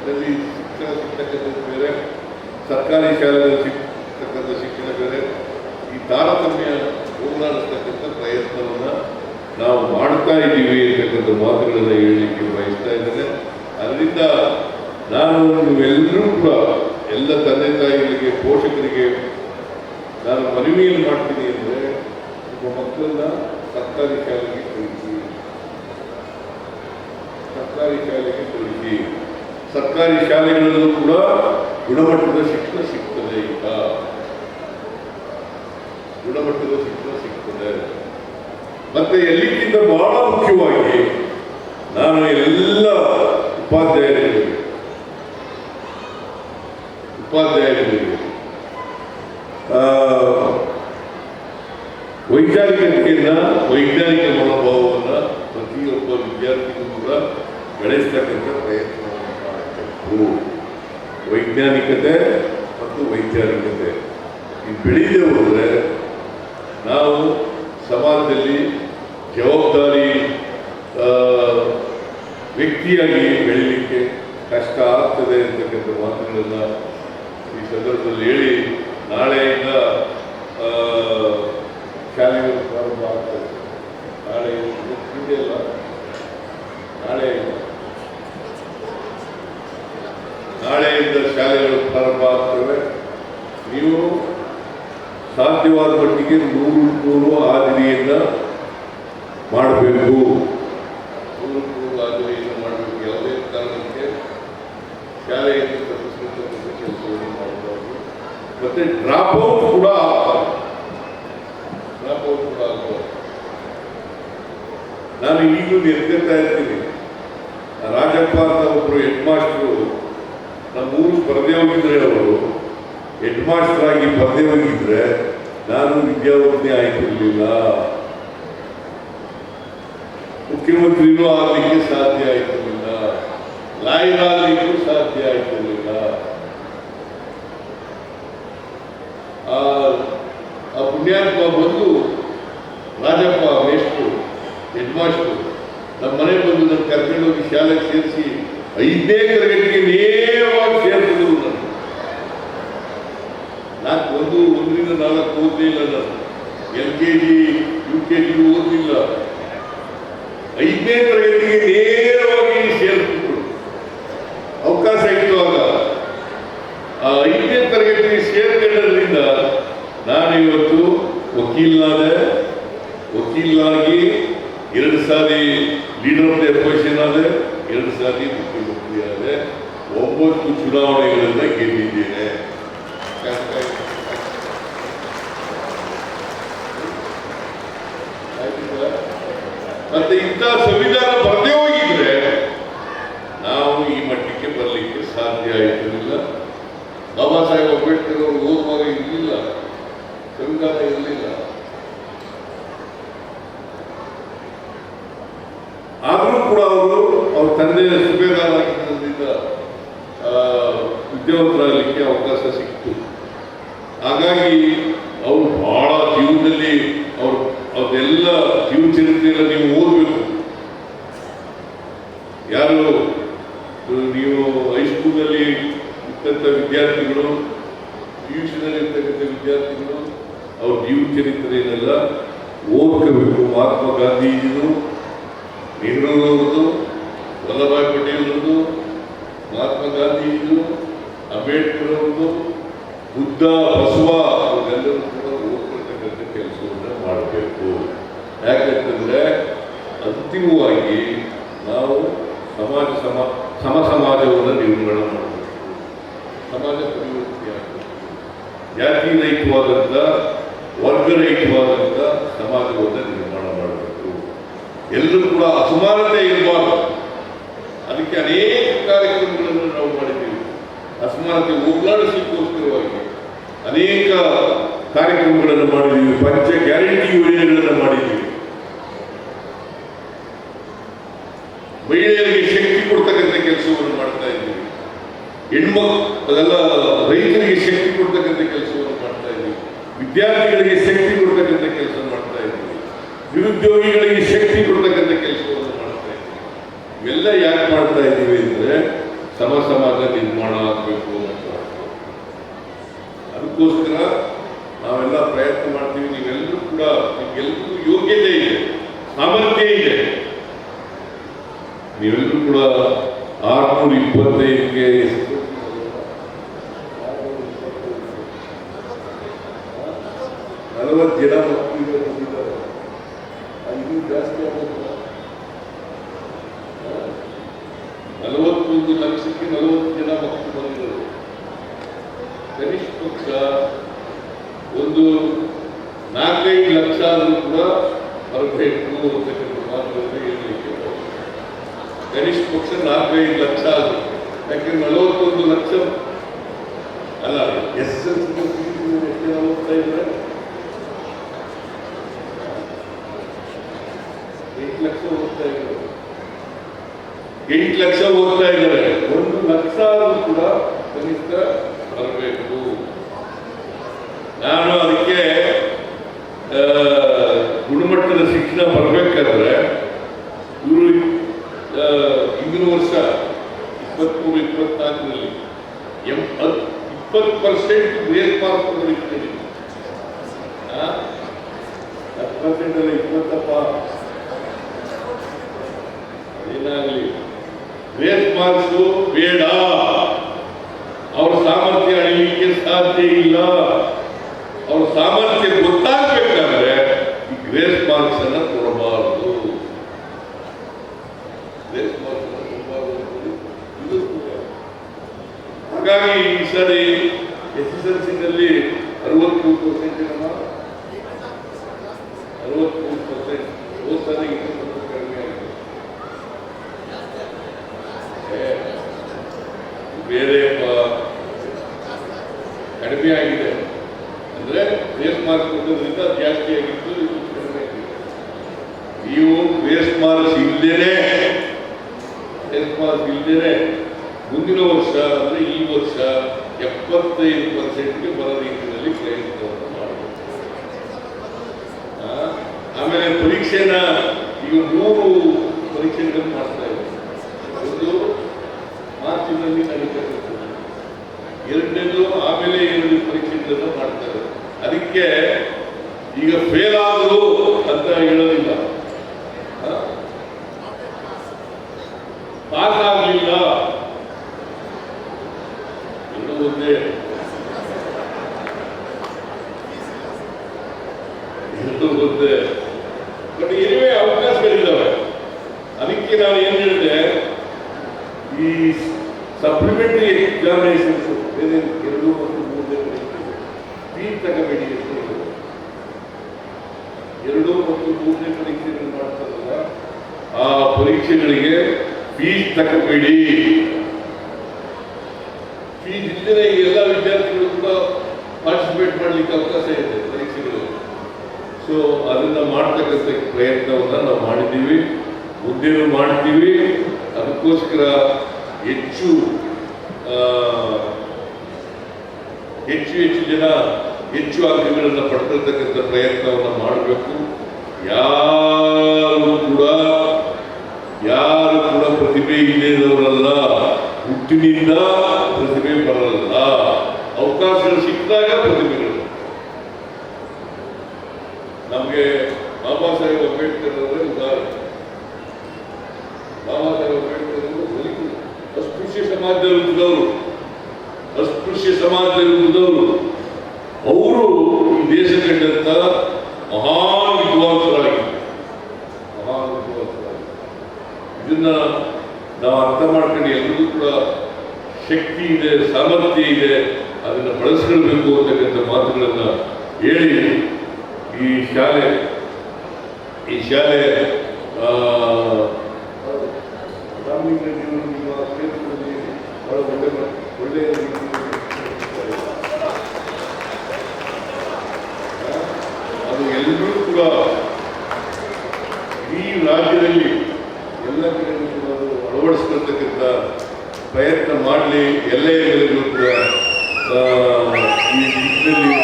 ಶಿಕ್ಷಣ ಸಿಗ್ತಕ್ಕಂಥದ್ದು ಬೇರೆ, ಸರ್ಕಾರಿ ಶಾಲೆಗಳಲ್ಲಿ ಸಿಗ್ತಕ್ಕಂಥ ಶಿಕ್ಷಣ ಬೇರೆ. ಈ ತಾರತಮ್ಯ ಹೋಗಲಾಡಿಸ್ತಕ್ಕಂಥ ಪ್ರಯತ್ನವನ್ನು ನಾವು ಮಾಡ್ತಾ ಇದ್ದೀವಿ ಅಂತಕ್ಕಂಥ ಮಾತುಗಳನ್ನು ಹೇಳಲಿಕ್ಕೆ ಬಯಸ್ತಾ ಇದ್ದೇನೆ. ಅದರಿಂದ ನಾನು ನೀವೆಲ್ಲರೂ ಕೂಡ ಎಲ್ಲ ತಂದೆ ತಾಯಿಗಳಿಗೆ, ಪೋಷಕರಿಗೆ ನಾನು ಮನವಿಯನ್ನು ಮಾಡ್ತೀನಿ ಅಂದರೆ, ನಿಮ್ಮ ಮಕ್ಕಳನ್ನ ಸರ್ಕಾರಿ ಶಾಲೆಗೆ ಕಳಿಸಿ, ಸರ್ಕಾರಿ ಶಾಲೆಗೆ ಕಳಿಸಿ. ಸರ್ಕಾರಿ ಶಾಲೆಗಳಲ್ಲೂ ಕೂಡ ಗುಣಮಟ್ಟದ ಶಿಕ್ಷಣ ಸಿಗ್ತದೆ. ಈಗ ಗುಣಮಟ್ಟದ ಶಿಕ್ಷಣ ಸಿಗ್ತದೆ. ಮತ್ತೆ ಎಲ್ಲಿಗಿಂತ ಬಹಳ ಮುಖ್ಯವಾಗಿ ನಾನು ಎಲ್ಲ ಉಪಾಧ್ಯಾಯರಿಗೆ ವೈಜ್ಞಾನಿಕ ಮನೋಭಾವವನ್ನು ಪ್ರತಿಯೊಬ್ಬ ವಿದ್ಯಾರ್ಥಿಗೂ ಕೂಡ ಬೆಳೆಸ್ತಕ್ಕಂಥ ಪ್ರಯತ್ನವನ್ನು ಮಾಡಬೇಕು. ವೈಜ್ಞಾನಿಕತೆ ಮತ್ತು ವೈಚಾರಿಕತೆ ಇದು ಬೆಳೀದೇ ಹೋದರೆ ನಾವು ಸಮಾಜದಲ್ಲಿ ಜವಾಬ್ದಾರಿ ವ್ಯಕ್ತಿಯಾಗಿ ಬೆಳೀಲಿಕ್ಕೆ ಕಷ್ಟ ಆಗ್ತದೆ ಅಂತಕ್ಕಂಥ ಮಾತುಗಳನ್ನು ಈ ಸಂದರ್ಭದಲ್ಲಿ ಹೇಳಿ, ನಾಳೆಯಿಂದ ಶಾಲೆಗಳು ಪ್ರಾರಂಭ ಆಗ್ತದೆ. ನಾಳೆಯಿಂದ ಶಾಲೆಗಳು ಪ್ರಾರಂಭ ಆಗ್ತವೆ. ನೀವು ಸಾಧ್ಯವಾದ ಮಟ್ಟಿಗೆ 100 ಹಾಜರಿಯನ್ನು ಮಾಡಬೇಕು. 100 ಹಾಜರಿಯನ್ನು ಮಾಡಬೇಕು. ಯಾವುದೇ ಕಾರಣಕ್ಕೆ ಶಾಲೆಯನ್ನು ತಪ್ಪಿಸತಕ್ಕಂಥ ಕೆಲಸವನ್ನು ಮಾಡಬಾರ್ದು. ಮತ್ತೆ ಡ್ರಾಪ್ ಔಟ್ ಕೂಡ ಆಗ್ಬಾರ್ದು. ನಾನು ಈಗಲೂ ಎತ್ತಾ ಇರ್ತೀನಿ. ರಾಜಪ್ಪ ಅಂತ ಒಬ್ಬರು ಹೆಡ್ ಮಾಸ್ಟರು ನಮ್ಮೂರು ಬರದೇ ಹೋಗಿದ್ರೆ, ಅವರು ಹೆಡ್ ಮಾಸ್ಟರ್ ಆಗಿ ಬರದೇ ಹೋಗಿದ್ರೆ ನಾನು ವಿದ್ಯಾವಂತನೇ ಆಯ್ತಿರ್ಲಿಲ್ಲ, ಮುಖ್ಯಮಂತ್ರಿನೂ ಆಗಲಿಕ್ಕೆ ಸಾಧ್ಯ ಆಯ್ತಿರ್ಲಿಲ್ಲ, ಲಾಯರ್ ಆಗಲಿಕ್ಕೂ ಸಾಧ್ಯ ಆಯ್ತಿರ್ಲಿಲ್ಲ. ಆ ಪುಣ್ಯಾತ್ಮ ಬಂದು ರಾಜಪ್ಪ ಮೇಷ್ಟ್ರು ಹೆಡ್ ಮಾಸ್ಟರು ನಮ್ಮ ಮನೆಗೆ ಬಂದು ನನ್ನ ಕರ್ಕೊಂಡು ಹೋಗಿ ಶಾಲೆಗೆ ಸೇರಿಸಿ 5ನೇ ತರಗತಿಗೆ ನೇರವಾಗಿ ಸೇರಿಸಿದ್ರು. ನಾನು 1ರಿಂದ 4 ಓದಲೇ ಇಲ್ಲ. ನಾನು LKG UKG ಓದಲಿಲ್ಲ. 5ನೇ ತರಗತಿಗೆ ನೇರವಾಗಿ ಸೇರಿಸಿದ್ರು. ಅವಕಾಶ ಇತ್ತು ಆಗ. ಆ 5ನೇ ತರಗತಿಗೆ ಸೇರ್ಕೊಂಡ್ರಿಂದ ನಾನು ಇವತ್ತು ವಕೀಲನಾಗಿ 2 ಸಾರಿ ಲೀಡರ್ ಆಫ್ ದಿ ಅಪೋಸಿಷನ್ ಆದೆ, 2 ಸಾರಿ ಮುಖ್ಯಮಂತ್ರಿ ಆದೆ, 9 ಚುನಾವಣೆಗಳನ್ನು ಗೆದ್ದಿದ್ದೇನೆ. ಮತ್ತೆ ಇಂಥ ಸಂವಿಧಾನ ಬರದೇ ಹೋಗಿದ್ರೆ ನಾವು ಈ ಮಟ್ಟಕ್ಕೆ ಬರಲಿಕ್ಕೆ ಸಾಧ್ಯ ಆಯ್ತಿರಲಿಲ್ಲ. ಬಾಬಾ ಸಾಹೇಬ್ ಅಂಬೇಡ್ಕರ್ ಅವರು ಓದುವಾಗ ಇರಲಿಲ್ಲ, ಸಂವಿಧಾನ ಇರಲಿಲ್ಲ. ಆದರೂ ಕೂಡ ಅವ್ರ ತಂದೆ ಸುಬೇದಾರ ಆಗಿದ್ದರಿಂದ ವಿದ್ಯಾವಂತರಾಗಲಿಕ್ಕೆ ಅವಕಾಶ ಸಿಕ್ತು. ಹಾಗಾಗಿ ಅವರು ಬಹಳ ಜೀವನದಲ್ಲಿ ಅವ್ರದ್ದೆಲ್ಲ ಜೀವ ಚರಿತ್ರೆಯನ್ನು ನೀವು ಓದಬೇಕು. ಯಾರು ನೀವು ಹೈಸ್ಕೂಲ್ನಲ್ಲಿ ಇರ್ತಕ್ಕಂಥ ವಿದ್ಯಾರ್ಥಿಗಳು, PUC ನಲ್ಲಿ ಇರ್ತಕ್ಕಂಥ ವಿದ್ಯಾರ್ಥಿಗಳು ಅವ್ರ ಜೀವ ಚರಿತ್ರೆಯನ್ನೆಲ್ಲ ಓದ್ಕೋಬೇಕು. ಮಹಾತ್ಮ ಗಾಂಧೀಜಿದು, ನೆಹರೂರವ್ರದ್ದು, ವಲ್ಲಭಾಯ್ ಪಟೇಲ್ರದ್ದು, ಮಹಾತ್ಮ ಗಾಂಧೀಜಿದು, ಅಂಬೇಡ್ಕರ್ ಅವ್ರದ್ದು, ಬುದ್ಧ, ಬಸವ ಅವರೆಲ್ಲರೂ ಕೂಡ ಓದ್ಕೊಳ್ತಕ್ಕಂಥ ಕೆಲಸವನ್ನು ಮಾಡಬೇಕು. ಯಾಕಂತಂದ್ರೆ ಅಂತಿಮವಾಗಿ ನಾವು ಸಮಾಜವನ್ನು ನಿರ್ಮಾಣ ಮಾಡಬೇಕು. ಸಮಾಜ ಪರಿವರ್ತನೆ ಆಗಬೇಕು. ಜಾತಿ ರಹಿತವಾದಂಥ, ವರ್ಗರಹಿತವಾದಂಥ ಸಮಾಜವನ್ನು ನಿರ್ಮಾಣ ಮಾಡಬೇಕು. ಎಲ್ಲರೂ ಕೂಡ ಅಸಮಾನತೆ ಇರಬಾರ್ದು. ಅದಕ್ಕೆ ಅನೇಕ ಕಾರ್ಯಕ್ರಮಗಳನ್ನು ನಾವು ಮಾಡಿದ್ದೀವಿ. ಅಸಮಾನತೆ ಹೋಗಲಾಡಿಸಲಿಕ್ಕೋಸ್ಕರವಾಗಿ ಅನೇಕ ಕಾರ್ಯಕ್ರಮಗಳನ್ನು ಮಾಡಿದ್ದೀವಿ. ಪಂಚ ಗ್ಯಾರಂಟಿ ಯೋಜನೆಗಳನ್ನು ಮಾಡಿದ್ದೀವಿ. ಮಹಿಳೆಯರಿಗೆ ಶಕ್ತಿ ಕೊಡ್ತಕ್ಕಂಥ ಕೆಲಸವನ್ನು ಮಾಡ್ತಾ ಇದ್ದೀವಿ. ಅದೆಲ್ಲ ರೈತರಿಗೆ ಶಕ್ತಿ ಕೊಡ್ತಕ್ಕಂಥ ಕೆಲಸವನ್ನು ಮಾಡ್ತಾ ಇದ್ದೀವಿ. ವಿದ್ಯಾರ್ಥಿಗಳಿಗೆ ಶಕ್ತಿ ಕೊಡ್ತಕ್ಕಂಥ ಕೆಲಸ ಮಾಡ್ತಾ ಇದ್ದೀವಿ. ನಿರುದ್ಯೋಗಿಗಳಿಗೆ ಶಕ್ತಿ ಕೊಡ್ತಕ್ಕಂಥ ಕೆಲಸವನ್ನು ಮಾಡ್ತಾ ಇದ್ದೀವಿ. ಇವೆಲ್ಲ ಯಾಕೆ ಮಾಡ್ತಾ ಇದ್ದೀವಿ ಅಂದರೆ ಸಮಾಜ ನಿರ್ಮಾಣ ಆಗಬೇಕು ಅಂತ. ಅದಕ್ಕೋಸ್ಕರ ನಾವೆಲ್ಲ ಪ್ರಯತ್ನ ಮಾಡ್ತೀವಿ. ನೀವೆಲ್ಲರೂ ಕೂಡ ನಿಮ್ಗೆಲ್ಲರಿಗೂ ಯೋಗ್ಯತೆ ಇದೆ, ಸಾಮರ್ಥ್ಯ ಇದೆ. ನೀವೆಲ್ಲರೂ ಕೂಡ 625ಕ್ಕೆ 40 ಜನ ಮಕ್ಕಳಿಗೆ ಬಂದಿದ್ದಾರೆ. ಇನ್ನೂ ಜಾಸ್ತಿ ಆಗುತ್ತೆ. 41 ಲಕ್ಷಕ್ಕೆ 40 ಜನ ಮಕ್ಕಳು ಬಂದಿದ್ದಾರೆ. ಕನಿಷ್ಠ ಪಕ್ಷ ಒಂದು 4-5 ಲಕ್ಷ ಆದರೂ ಕೂಡ ಬರಬೇಕು ಅಂತಕ್ಕಂಥ ಮಾತುಗಳನ್ನು ಹೇಳಲಿಕ್ಕೆ. ಕನಿಷ್ಠ ಪಕ್ಷ 4-5 ಲಕ್ಷ ಆದರೂ, ಯಾಕೆಂದ್ರೆ 41 ಲಕ್ಷ ಅಲ್ಲ, SSLC ಎಷ್ಟು ಜನ ಓದ್ತಾ ಇದ್ದಾರೆ? 8 ಲಕ್ಷ ಓದ್ತಾ ಇದ್ದಾರೆ. 8 ಲಕ್ಷ ಓದ್ತಾ ಇದ್ದಾರೆ. 1 ಲಕ್ಷ ಆದರೂ ಕೂಡ ಕನಿಷ್ಠ ಬರಬೇಕು. ನಾನು ಅದಕ್ಕೆ ಗುಣಮಟ್ಟದ ಶಿಕ್ಷಣ ಬರಬೇಕಾದ್ರೆ ಇವರು ಹಿಂದಿನ ವರ್ಷ 23-24ರಲ್ಲಿ 20% ಗ್ರೇಸ್ ಮಾರ್ಕ್ ಕೊಡಲಿಕ್ಕೆ 10% ಅಲ್ಲ 20ಪ್ಪ. ಏನಾಗಲಿ ಗ್ರೇಸ್ ಮಾರ್ಕ್ಸು ಬೇಡ. ಅವ್ರ ಸಾಮರ್ಥ್ಯ ಅಳಿಲಿಕ್ಕೆ ಸಾಧ್ಯ ಇಲ್ಲ. ಅವ್ರ ಸಾಮರ್ಥ್ಯ ಗೊತ್ತಾಗಬೇಕಾದ್ರೆ ಈ ಗ್ರೇಸ್ ಮಾರ್ಕ್ಸ್ ಅನ್ನ ಕೊಡಬಾರದು. ಗ್ರೇಸ್ ಮಾರ್ಕ್ಸ್ ಅನ್ನ ಕೊಡಬಾರದು. ಹಾಗಾಗಿ ಈ ಸರಿ SSLC-ನಲ್ಲಿ 63% ಜನ 63%. ಹೋದ ಸಾರಿ 20% ಕಡಿಮೆ ಆಗಿದೆ. ಬೇರೆ ಕಡಿಮೆ ಆಗಿದೆ ಅಂದ್ರೆ ಗ್ರೇಸ್ ಮಾರ್ಕ್ಸ್ ಕೊಟ್ಟೋದ್ರಿಂದ ಜಾಸ್ತಿ ಆಗಿತ್ತು, ಕಡಿಮೆ ಆಗಿದೆ. ನೀವು ಗ್ರೇಸ್ ಮಾರ್ಕ್ಸ್ ಇಲ್ಲದೇನೆ ಮುಂದಿನ ವರ್ಷ ಅಂದ್ರೆ ಈ ವರ್ಷ 75%ಗೆ ಬರೋ ರೀತಿಯಲ್ಲಿ ಪ್ರಯತ್ನವನ್ನು ಮಾಡಬೇಕು. ಆಮೇಲೆ ಪರೀಕ್ಷೆನ ಈಗ 3 ಪರೀಕ್ಷೆಗಳನ್ನು ಮಾಡ್ತಾ ಇದ್ದಾರೆ. ಒಂದು ಮಾರ್ಚಿನಲ್ಲಿ ನಡೀತಕ್ಕಂಥದ್ದು, ಎರಡನೇದು ಆಮೇಲೆ 2 ಪರೀಕ್ಷೆಗಳನ್ನು ಮಾಡ್ತಾರೆ. ಅದಕ್ಕೆ ಈಗ ಫೇಲ್ ಆದ್ರು ಅಂತ ಹೇಳೋದಿಲ್ಲ, ಪಾಸ್ ಆಗಲಿಲ್ಲ ಒಂದೇ. ಬಟ್ ಇರುವೆ ಅವಕಾಶಗಳಿದ್ದಾವೆ. ಅದಕ್ಕೆ ನಾನು ಏನ್ ಹೇಳಿದೆ, ಈ ಸಪ್ಲಿಮೆಂಟರಿ ಎಕ್ಸಾಮಿನೇಷನ್ಸ್ 2 ಮತ್ತು 3ನೇ ಫೀಸ್ ತಗೋಬೇಡಿ. 2 ಮತ್ತು 3ನೇ ಪರೀಕ್ಷೆಗಳು ಮಾಡ್ತಾರಲ್ಲ, ಆ ಪರೀಕ್ಷೆಗಳಿಗೆ ಫೀಸ್ ತಗೋಬೇಡಿ. ಫೀಸ್ ಇಲ್ಲದೆ ಎಲ್ಲ ವಿದ್ಯಾರ್ಥಿಗಳು ಕೂಡ ಪಾರ್ಟಿಸಿಪೇಟ್ ಮಾಡಲಿಕ್ಕೆ ಅವಕಾಶ ಇದೆ ಪರೀಕ್ಷೆಗಳು. ಸೊ ಅದನ್ನ ಮಾಡ್ತಕ್ಕಂಥ ಪ್ರಯತ್ನವನ್ನ ನಾವು ಮಾಡಿದ್ದೀವಿ, ಮುಂದೇನು ಮಾಡ್ತೀವಿ. ಅದಕ್ಕೋಸ್ಕರ ಹೆಚ್ಚು ಜನ ಹೆಚ್ಚು ಅಂಕಗಳನ್ನು ಪಡ್ಕೊಳ್ತಕ್ಕಂಥ ಪ್ರಯತ್ನವನ್ನು ಮಾಡಬೇಕು. ಯಾರು ಕೂಡ ಪ್ರತಿಭೆ ಇಲ್ಲದವರಲ್ಲ, ಹುಟ್ಟಿನಿಂದ ಪ್ರತಿಭೆ ಬರಲ್ಲ. ಅವಕಾಶಗಳು ಸಿಕ್ಕಿದಾಗ ಪ್ರತಿಭೆಗಳು. ನಮಗೆ ಬಾಬಾ ಸಾಹೇಬ್ ಅಂಬೇಡ್ಕರ್ ಅವರೇ ಉದಾಹರಣೆ. ಬಾಬಾ ಸಾಹೇಬ್ ಅಂಬೇಡ್ಕರ್ ಅವರು ಅಸ್ಪೃಶ್ಯ ಸಮಾಜದಲ್ಲಿ ಹುಟ್ಟಿದವರು. ಅವರು ಈ ದೇಶ ಕಂಡಂತ ಮಹಾನ್ ವಿದ್ವಾಂಸರಾಗಿದ್ದರು. ಇದನ್ನ ನಾವು ಅರ್ಥ ಮಾಡ್ಕೊಂಡು ಎಲ್ಲರಿಗೂ ಕೂಡ ಶಕ್ತಿ ಇದೆ, ಸಾಮರ್ಥ್ಯ ಇದೆ, ಅದನ್ನು ಬಳಸ್ಕೊಳ್ಬೇಕು ಅಂತಕ್ಕಂಥ ಮಾತುಗಳನ್ನ ಹೇಳಿ ಈ ಶಾಲೆ ಒಳ್ಳೆಯ ಅದು ಎಲ್ಲರೂ ಕೂಡ ಈ ರಾಜ್ಯದಲ್ಲಿ ಎಲ್ಲ ಕಡೆಗಳು ಅಳವಡಿಸ್ಕೊಳ್ತಕ್ಕಂಥ ಪ್ರಯತ್ನ ಮಾಡಲಿ. ಎಲ್ಲ ಕೂಡ ಈ ನಿಟ್ಟಿನಲ್ಲಿ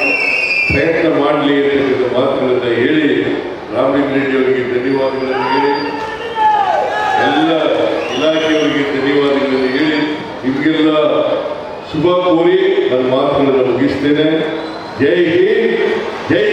ಪ್ರಯತ್ನ ಮಾಡಲಿ ಅಂತಕ್ಕಂಥ ಮಾತುಗಳನ್ನು ಹೇಳಿ ರಾಮಲಿಂಗ ರೆಡ್ಡಿ ಅವರಿಗೆ ಧನ್ಯವಾದಗಳನ್ನು ಹೇಳಿ ಎಲ್ಲ ಇಲಾಖೆಯವರಿಗೆ ಧನ್ಯವಾದಗಳನ್ನು ಹೇಳಿ ನಿಮಗೆಲ್ಲ ಶುಭ ಕೋರಿ ನನ್ನ ಮಾತುಗಳನ್ನು ಮುಗಿಸ್ತೇನೆ. ಜೈ ಹಿಂದ್, ಜೈ